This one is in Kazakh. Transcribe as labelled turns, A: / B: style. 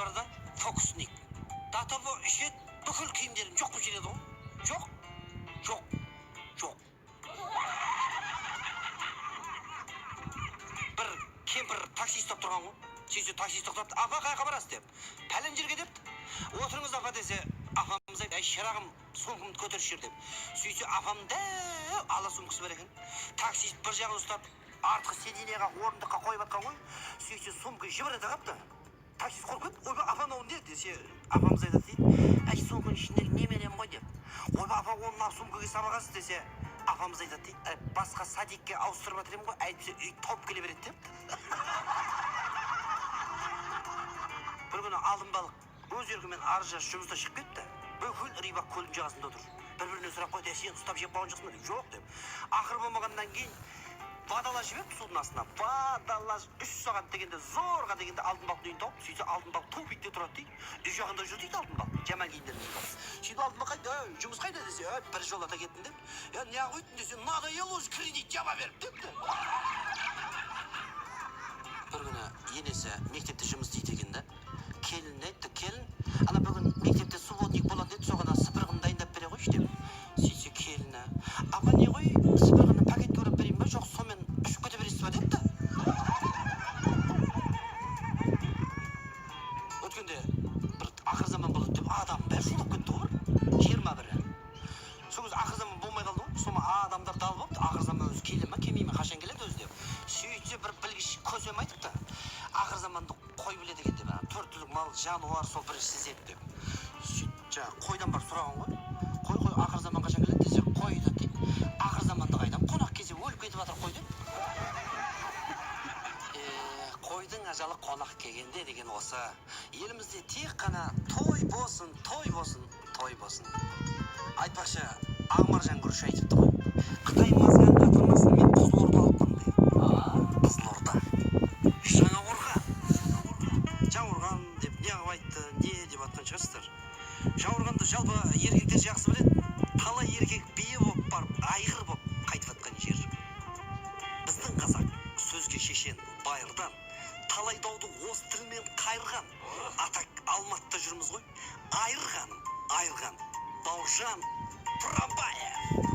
A: бар да, фокусник. До того ішет, бүкіл киімдерін жоқ болып жүреді ғой. Жоқ. Бір кемпір такси ұстап тұрған ғой. Сөйтсе такси тоқтатты, апа қайда барасыз деп. Пәлен жерге депті. Отырыңыз апа десе, апамыз айтты, шырағым сумкамды көтеріп жүр деп. Сөйтсе апам дәу ала сумкасы бар екен. Таксист бір жағын ұстап, артқы сиденьеға орындыққа қойып атқан ғой. Сөйтсе сумка жібереді қапты. Таксист қорқып кетті. Ойбай, апам ол не десе, апамыз айтады дейді, сумканың ішіндегі немерем ғой деп. Ойбай, апа оны сумкаға сабағасыз десе, апамыз айтады дейді, басқа садикке ауыстырып жатырмын ғой, әйтпесе үй тауып келе береді деп. Бір күні алтын балық өз еркімен ар жақ жұмыста шығып кетті. Бүкіл Рибак көлдің жағасында отыр. Бір-біріне сұрақ қойды, сен ұстап жеп қалған жоқсың ба? Жоқ деп. Ақыр болмағаннан кейін бадала жіберді судың астына. Бадала 3 сағат дегенде, зорға дегенде алтын балықтың үйін тауып, сөйтсе алтын балық ту битте тұрады дейді. Үй жағында жүр дейді алтын балық. Жамал киімдерін киіп. Сөйтіп алтын балық қайда? Жұмыс қайда десе, бір жолата кеттім деп. Неғып өйттің десе, надоело уже кредит жаба беріп депті. Бір күні енесі мектепте жұмыс істейді екен да. Келін айтты, келін, ана бүгін мектепте субботник болады деді, соған сыпырғын дайындап бере қойшы деп. Сөйтсе келіні, апа не ғой, сыпырғыны пакетке орап берейін ба, жоқ сонымен ұшып кете бересіз ба депті. Өткенде бір ақыр заман болады деп адам бәрі шулап кетті ғой, 21-і. Сол кезде ақыр заман болмай қалды ғой, сома адамдар дал болды, ақыр заман өзі келе ма, келмей ме, қашан келеді өзі деп. Сөйтсе бір білгіш көсем айтыпты, ақыр заманды қой біледі екен деп, 4 түлік мал жануар сол бірінші сезеді деп. Сөйтсе қойдан бар сұраған ғой, қой ақыр заман қашан келеді десе, қой дейді, ақыр заманды қайдан қонақ келсе өліп кетіп жатыр қой деп. Қойдың ажалы қонақ келгенде деген осы. Елімізде тек қана той болсын. Айтпақшы, Ағмаржан Күріш айтыпты ғой. Қытай мазған қатырмасын, мен Қызылордалықпын дейді. Қызылорда. Жауырған деп неғып айтты, не деп атқан шығарсыздар. Жауырғанды жалпы еркектер жақсы біледі. Талай еркек бие болып барып, айғыр болып қайтып атқан жер. Біздің қазақ сөзге шешен байырдан, талай дауды осы тілмен қайырған. Атак Алматыда жүрміз ғой. Айырған, Бауыржан Пұрабаев.